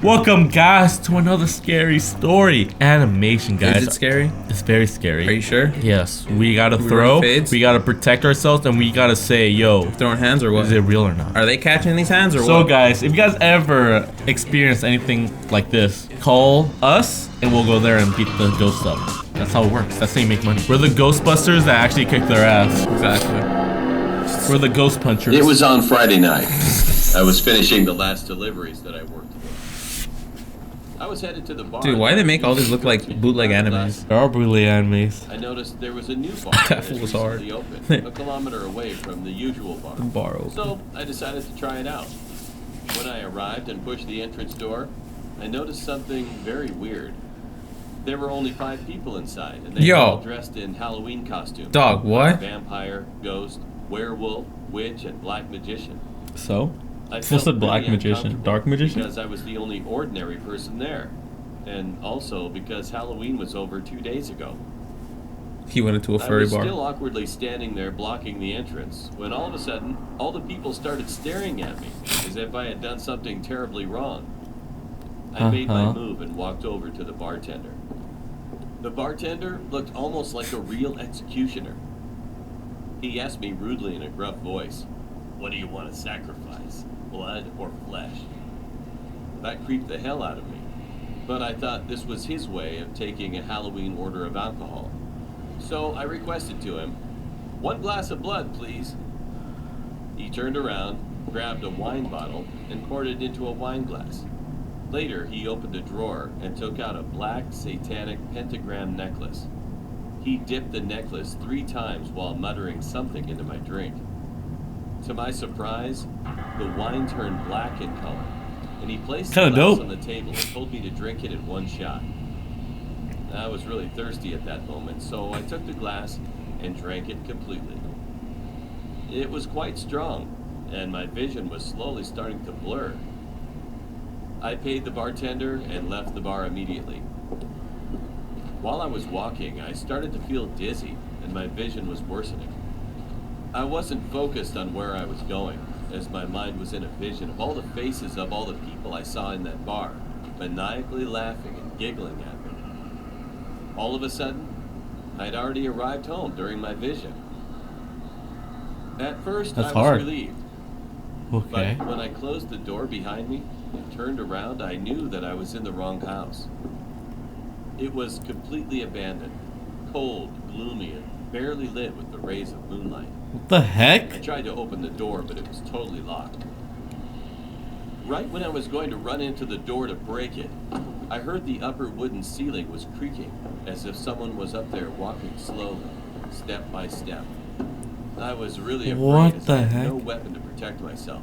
Welcome, guys, to another scary story. Animation, guys. Is it scary? It's very scary. Are you sure? Yes. We gotta throw. We gotta protect ourselves, and we gotta say, yo. Throwing hands or what? Is it real or not? Are they catching these hands or what? So, guys, if you guys ever experience anything like this, call us, and we'll go there and beat the ghosts up. That's how it works. That's how you make money. We're the Ghostbusters that actually kick their ass. Exactly. We're the Ghost Punchers. It was on Friday night. I was finishing the last deliveries that I worked with. I was headed to the bar. Dude, why do they make all these look like bootleg animes? There are bootleg animes. I noticed there was a new bar That fool was hard. open, a kilometer away from the usual bar. The bar open. So I decided to try it out. When I arrived and pushed the entrance door, I noticed something very weird. There were only 5 people inside, and they were all dressed in Halloween costumes. Dog, what? Vampire, ghost, werewolf, witch, and black magician. So? I What's a felt black really magician? uncomfortable Dark magician? Because I was the only ordinary person there. And also because Halloween was over 2 days ago. He went into a I furry was bar. still awkwardly standing there blocking the entrance when all of a sudden, all the people started staring at me as if I had done something terribly wrong. I made my move and walked over to the bartender. The bartender looked almost like a real executioner. He asked me rudely in a gruff voice, "What do you want to sacrifice, blood or flesh?" That creeped the hell out of me, but I thought this was his way of taking a Halloween order of alcohol. So I requested to him, "1 glass of blood, please." He turned around, grabbed a wine bottle, and poured it into a wine glass. Later, he opened a drawer and took out a black satanic pentagram necklace. He dipped the necklace 3 times while muttering something into my drink. To my surprise, the wine turned black in color, and he placed the glass on the table and told me to drink it in 1 shot. I was really thirsty at that moment, so I took the glass and drank it completely. It was quite strong, and my vision was slowly starting to blur. I paid the bartender and left the bar immediately. While I was walking, I started to feel dizzy, and my vision was worsening. I wasn't focused on where I was going, as my mind was in a vision of all the faces of all the people I saw in that bar, maniacally laughing and giggling at me. All of a sudden, I'd already arrived home during my vision. At first, I was relieved. Okay. But when I closed the door behind me and turned around, I knew that I was in the wrong house. It was completely abandoned, cold, gloomy, and barely lit with the rays of moonlight. What the heck? I tried to open the door, but it was totally locked. Right when I was going to run into the door to break it, I heard the upper wooden ceiling was creaking, as if someone was up there walking slowly, step by step. I was really afraid as I had no weapon to protect myself.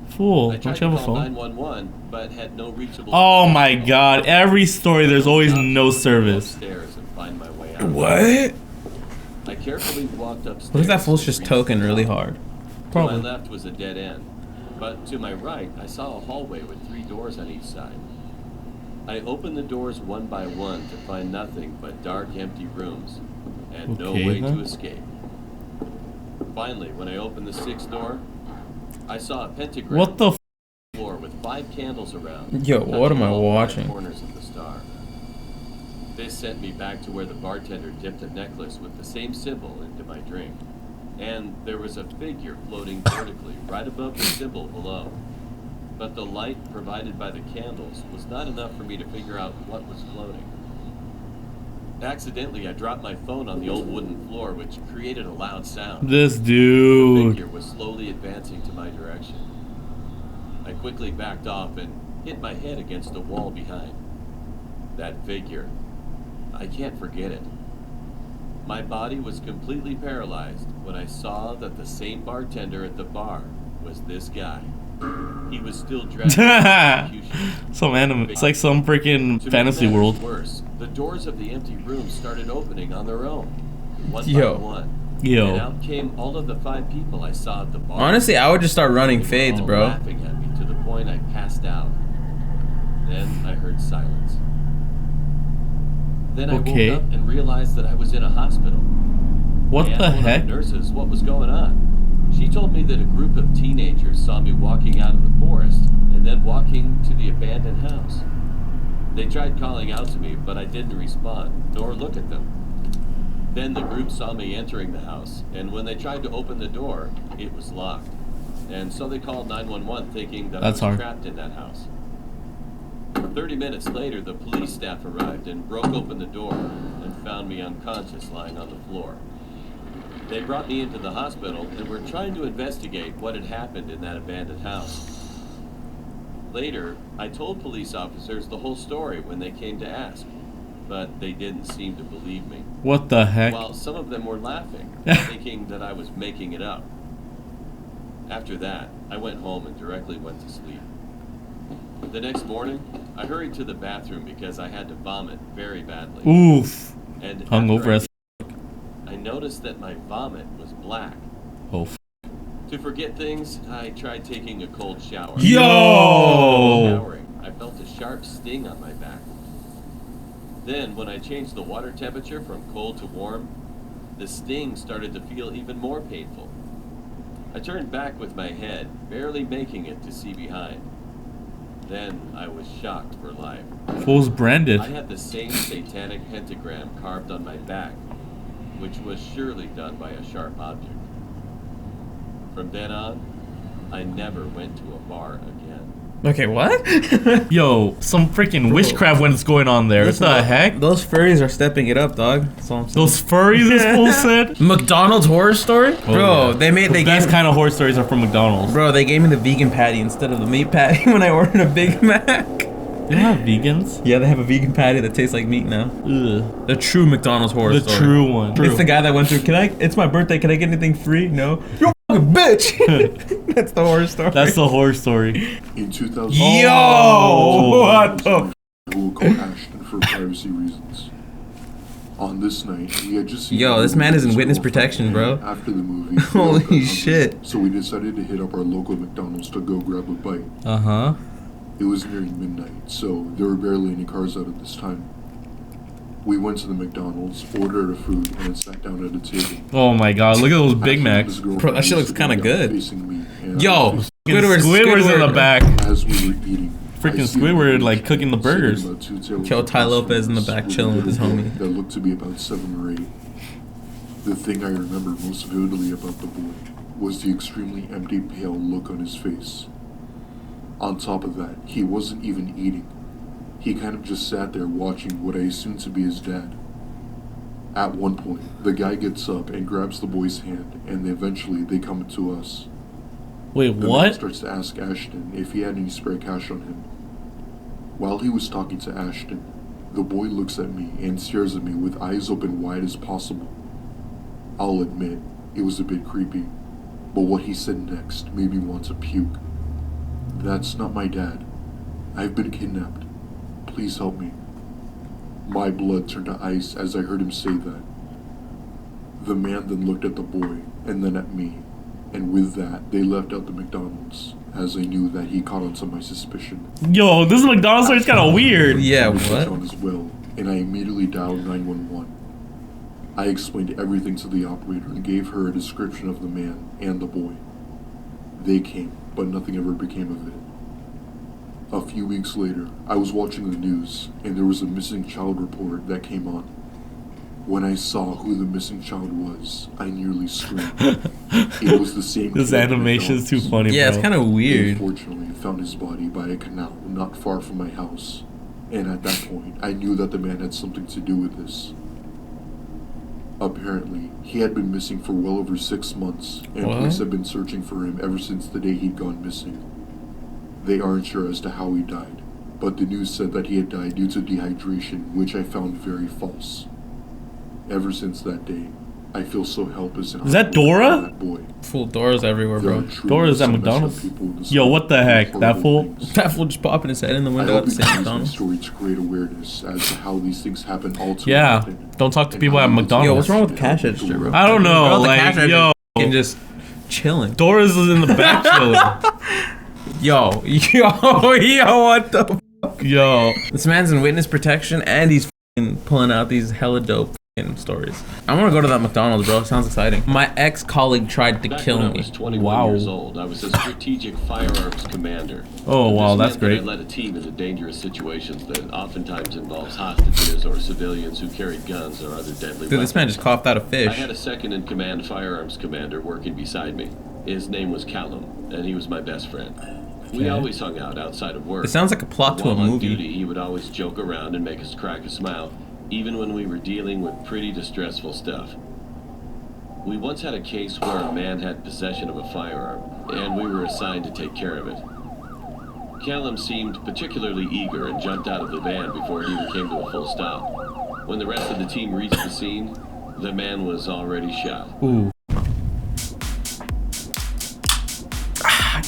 Fool, I tried don't you have to a call phone? 911, but had no reachable. Oh my god, every story there's always no service. Upstairs and find my way out. What? I carefully walked upstairs. What if that fool's just token really hard? To my left was a dead end, but to my right, I saw a hallway with 3 doors on each side. I opened the doors one by one to find nothing but dark, empty rooms, and no way to escape. Finally, when I opened the 6th door, I saw a pentagram. What the floor with 5 candles around. Yo, what am I watching? Corners of the star. This sent me back to where the bartender dipped a necklace with the same symbol into my drink. And there was a figure floating vertically right above the symbol below. But the light provided by the candles was not enough for me to figure out what was floating. Accidentally, I dropped my phone on the old wooden floor, which created a loud sound. This The dude. figure was slowly advancing to my direction. I quickly backed off and hit my head against the wall behind. That figure. I can't forget it. My body was completely paralyzed when I saw that the same bartender at the bar was this guy. He was still dressed Some anime. It's like some freaking fantasy world. Worse, the doors of the empty room started opening on their own, one by one. And out came all of the 5 people I saw at the bar. Honestly, I would just start running fades, bro. Laughing at me to the point I passed out. Then I heard silence. Then I woke up and realized that I was in a hospital. What the heck? Nurses, what was going on? She told me that a group of teenagers saw me walking out of the forest and then walking to the abandoned house. They tried calling out to me, but I didn't respond, nor look at them. Then the group saw me entering the house, and when they tried to open the door, it was locked. And so they called 911 thinking that I was trapped in that house. 30 minutes later, the police staff arrived and broke open the door and found me unconscious lying on the floor. They brought me into the hospital and were trying to investigate what had happened in that abandoned house. Later, I told police officers the whole story when they came to ask, but they didn't seem to believe me. What the heck? While some of them were laughing, thinking that I was making it up. After that, I went home and directly went to sleep. The next morning, I hurried to the bathroom because I had to vomit very badly. Oof. And Hungover as I noticed that my vomit was black. oh. To forget things, I tried taking a cold shower. Yo! Showering, I felt a sharp sting on my back. Then, when I changed the water temperature from cold to warm, the sting started to feel even more painful. I turned back with my head, barely making it to see behind. Then I was shocked for life. Fool's branded. I had the same satanic pentagram carved on my back, which was surely done by a sharp object. From then on, I never went to a bar again. Okay, what? Yo, some freaking witchcraft when it's going on there. What the heck? Those furries are stepping it up, dog. That's all I'm saying. Those furries, this fool said? McDonald's horror story? Oh, Bro, yeah. they The best kind of horror stories are from McDonald's. Bro, they gave me the vegan patty instead of the meat patty when I ordered a Big Mac. They don't have vegans? Yeah, they have a vegan patty that tastes like meat now. Ugh. The true McDonald's horror The story. true one. It's the guy that went through, it's my birthday, can I get anything free? No. You fucking bitch! That's the horror story. That's the horror story. In 2000, Yo! Oh. What the who will call Ashton for privacy reasons. On this night, we had just seen Yo, this man is in witness protection, bro. After the movie, Holy shit. So we decided to hit up our local McDonald's to go grab a bite. Uh-huh. It was nearing midnight, so there were barely any cars out at this time. We went to the McDonald's, ordered our food, and then sat down at a table. Oh my god, look at those Big Ashton and Macs. his girlfriend Bro, that shit looks sitting kinda down good. facing me, and Yo, Squidward's in the back. as we were eating, Freaking I see Squidward, a like, cooking the sitting burgers. about 2 tables Yo, Ty across Lopez from in the us back with a chilling with his little homie. boy that looked to be about 7 or 8. The thing I remember most vividly about the boy was the extremely empty, pale look on his face. On top of that, he wasn't even eating. He kind of just sat there watching what I assumed to be his dad. At one point, the guy gets up and grabs the boy's hand, and eventually they come to us. Wait, The man what? starts to ask Ashton if he had any spare cash on him. While he was talking to Ashton, the boy looks at me and stares at me with eyes open wide as possible. I'll admit, it was a bit creepy, but what he said next made me want to puke. That's not my dad. I've been kidnapped. Please help me. My blood turned to ice as I heard him say that. The man then looked at the boy and then at me, and with that, they left out the McDonald's, as I knew that he caught on to my suspicion. Yo, this McDonald's story's kind of weird. Yeah, I was what? on as well, and I immediately dialed 911. I explained everything to the operator and gave her a description of the man and the boy. They came, but nothing ever became of it. A few weeks later, I was watching the news, and there was a missing child report that came on. When I saw who the missing child was, I nearly screamed. It was the same This kid at animation is too McDonald's. funny, Yeah, bro. it's kind of They weird. fortunately found his body by a canal not far from my house, and at that point, I knew that the man had something to do with this. Apparently, he had been missing for well over 6 months, and What? police have been searching for him ever since the day he'd gone missing. They aren't sure as to how he died, but the news said that he had died due to dehydration, which I found very false. Ever since that day, I feel so helpless and Is that heartbroken Dora? for that boy. Full doors everywhere, There are bro. truly Dora's at some messed up McDonald's. people in this Yo, world what the who do heck? That horrible fool? things. That fool just popping his head in the I window hope at the it same uses my McDonald's. story to create awareness as to how these things happen all too Yeah, often. don't talk to and people how at we need to McDonald's. Yo, what's wrong with help cash the register, world. bro? I don't know, Bro, the like, cash register yo. fucking just chilling. Dora's is in the back chilling. Yo, what the? Yo. This man's in witness protection and he's fucking pulling out these hella dope stories. I want to go to that McDonald's, bro. It sounds exciting. My ex-colleague tried to Back kill when me. I was 21 years old, I was a strategic firearms commander. Oh, wow, This that's meant that great. I led a team into dangerous situations that oftentimes involves hostages or civilians who carried guns or other deadly Dude, weapons. this man just coughed out a I fish. had a second-in-command firearms commander working beside me. His name was Callum, and he was my best friend. We Okay. always hung out outside of work. It sounds like a plot to a While on movie. duty, he would always joke around and make us crack a smile, even when we were dealing with pretty distressful stuff. We once had a case where a man had possession of a firearm, and we were assigned to take care of it. Callum seemed particularly eager and jumped out of the van before it even came to a full stop. When the rest of the team reached the scene, the man was already shot. Ooh.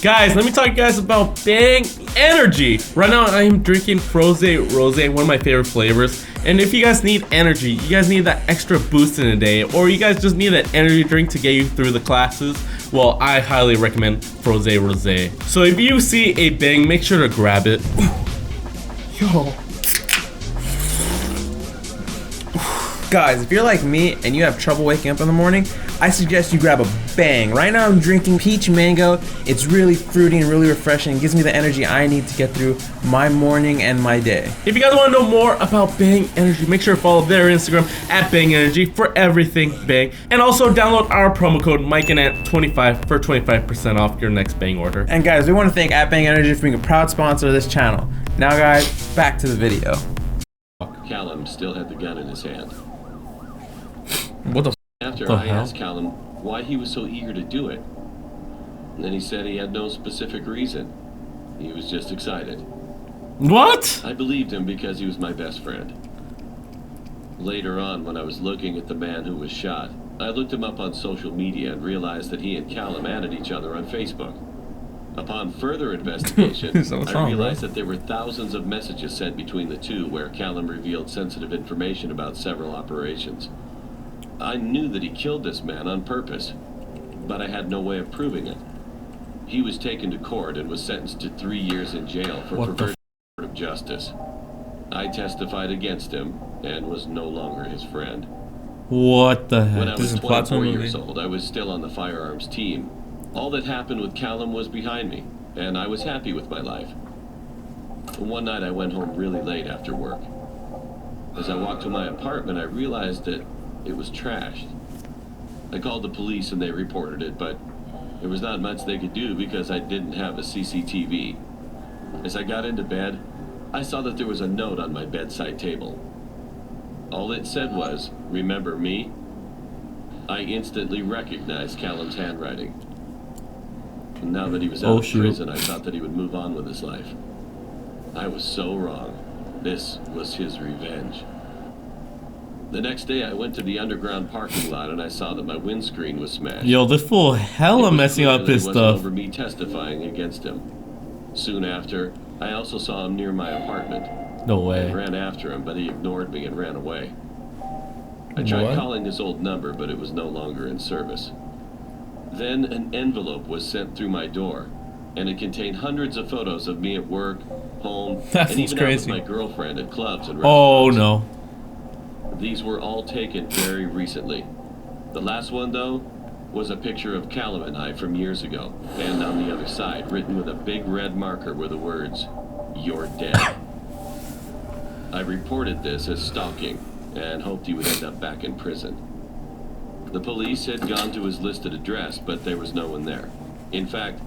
Guys, let me talk to you guys about Bang Energy. Right now, I am drinking Froze Rosé, one of my favorite flavors. And if you guys need energy, you guys need that extra boost in a day, or you guys just need an energy drink to get you through the classes, well, I highly recommend Froze Rosé. So if you see a Bang, make sure to grab it. Yo. Guys, if you're like me and you have trouble waking up in the morning, I suggest you grab a Bang. Right now I'm drinking peach mango. It's really fruity and really refreshing. It gives me the energy I need to get through my morning and my day. If you guys want to know more about Bang Energy, make sure to follow their Instagram at Bang Energy for everything Bang. And also download our promo code MikeandAnt25 for 25% off your next Bang order. And guys, we want to thank Bang Energy for being a proud sponsor of this channel. Now guys, back to the video. Callum still had the gun in his hand. What the After The I hell? asked Callum why he was so eager to do it, and then he said he had no specific reason. He was just excited. What? I believed him because he was my best friend. Later on, when I was looking at the man who was shot, I looked him up on social media and realized that he and Callum added each other on Facebook. Upon further investigation, So what's I wrong, realized that there were thousands of messages sent between the two where Callum revealed sensitive information about several operations. I knew that he killed this man on purpose, but I had no way of proving it. He was taken to court and was sentenced to 3 years in jail for What the perversion of justice. I testified against him and was no longer his friend. What the When I heck? This was is a plot to a 24 movie. years old, I was still on the firearms team. All that happened with Callum was behind me, and I was happy with my life. One night I went home really late after work. As I walked to my apartment, I realized that it was trashed. I called the police and they reported it, but there was not much they could do because I didn't have a CCTV. As I got into bed, I saw that there was a note on my bedside table. All it said was, "Remember me?" I instantly recognized Callum's handwriting. And now that he was out Oh, of shoot. prison, I thought that he would move on with his life. I was so wrong. This was his revenge. The next day, I went to the underground parking lot and I saw that my windscreen was smashed. Yo, this fool hella It was messing clear up that his it wasn't stuff. over me testifying against him. Soon after, I also saw him near my apartment. No I way. ran after him, but he ignored me and ran away. I tried What? calling his old number, but it was no longer in service. Then an envelope was sent through my door, and it contained hundreds of photos of me at work, home, That and seems even out with crazy. my girlfriend at clubs and Oh restaurants. no. These were all taken very recently. The last one, though, was a picture of Callum and I from years ago, and on the other side, written with a big red marker were the words, "You're dead." I reported this as stalking and hoped he would end up back in prison. The police had gone to his listed address, but there was no one there. In fact,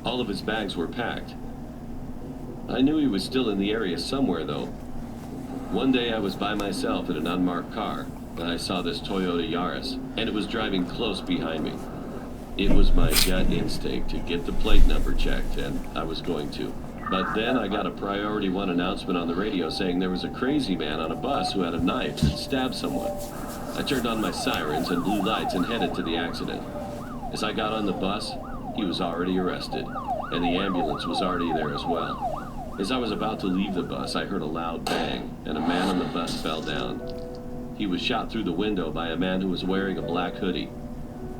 all of his bags were packed. I knew he was still in the area somewhere, though. One day I was by myself in an unmarked car, and I saw this Toyota Yaris, and it was driving close behind me. It was my gut instinct to get the plate number checked, and I was going to. But then I got a Priority 1 announcement on the radio saying there was a crazy man on a bus who had a knife and stabbed someone. I turned on my sirens and blue lights and headed to the accident. As I got on the bus, he was already arrested, and the ambulance was already there as well. As I was about to leave the bus, I heard a loud bang, and a man on the bus fell down. He was shot through the window by a man who was wearing a black hoodie.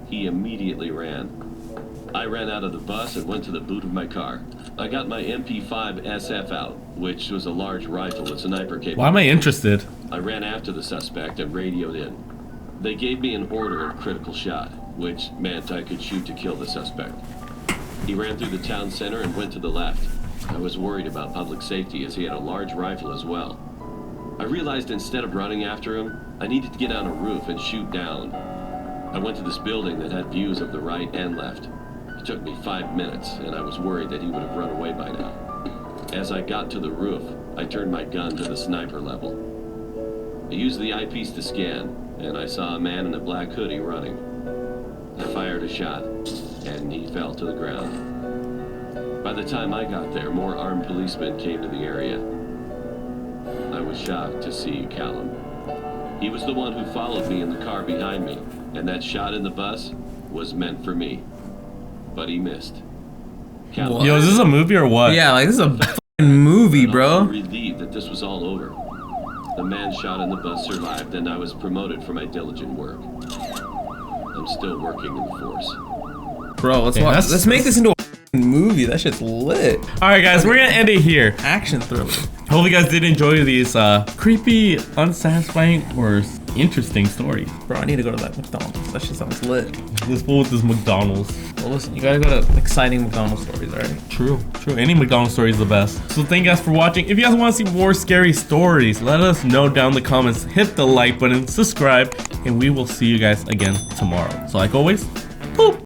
He immediately ran. I ran out of the bus and went to the boot of my car. I got my MP5 SF out, which was a large rifle with sniper capability. Why am I interested? I ran after the suspect and radioed in. They gave me an order of critical shot, which meant I could shoot to kill the suspect. He ran through the town center and went to the left. I was worried about public safety as he had a large rifle as well. I realized instead of running after him, I needed to get on a roof and shoot down. I went to this building that had views of the right and left. It took me 5 minutes, and I was worried that he would have run away by now. As I got to the roof, I turned my gun to the sniper level. I used the eyepiece to scan, and I saw a man in a black hoodie running. I fired a shot, and he fell to the ground. By the time I got there, more armed policemen came to the area. I was shocked to see Callum. He was the one who followed me in the car behind me, and that shot in the bus was meant for me. But he missed. Callum. Yo, is this a movie or what? Yeah, like this is a fucking movie, I'm bro. relieved that this was all over. The man shot in the bus survived, and I was promoted for my diligent work. I'm still working in the force. Bro, let's Yeah, watch. that's- Let's make this into a fucking movie. That shit's lit. All right, guys, we're gonna end it here. Action thriller. Hope you guys did enjoy these creepy, unsatisfying, or interesting stories. Bro, I need to go to that McDonald's. That shit sounds lit. Let's go with this McDonald's. Well, listen, you gotta go to exciting McDonald's stories, alright? True. Any McDonald's story is the best. So thank you guys for watching. If you guys want to see more scary stories, let us know down in the comments. Hit the like button, subscribe, and we will see you guys again tomorrow. So like always, boop.